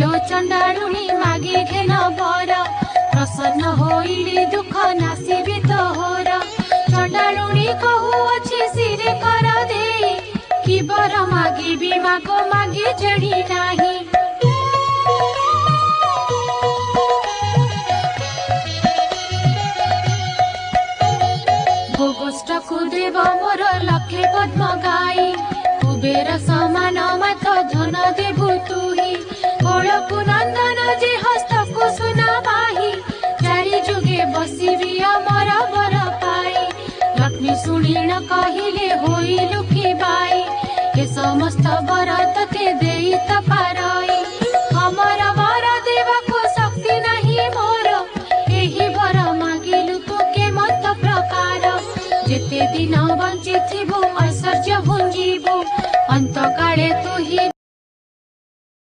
लो चंडालुनी मागे घेन बर प्रसन्न होइली दुख नासिबी तोहर चंडालुनी कहू अच्छी सिरे कर दे कि बर मागिबी मागो मागे जड़ी नाही गोष्ठ को देव मोर लक्षे पद्म गाई कुबेर समान मत धन देबु तुही कोलकु नंदन जे हस्त को सुना बाही चारि जुगे बसिबी अमर बर पाई लक्ष्मी सुनीण कहिले होई लुखी बाई ए समस्त बर तते देई तपारई हमर बर देवको शक्ति नहीं मोर एही बर मागिलु तू के मत प्रकार जेते दिन बंची थिबो ऐश्वर्य भुंजीबो अंत काले तू ही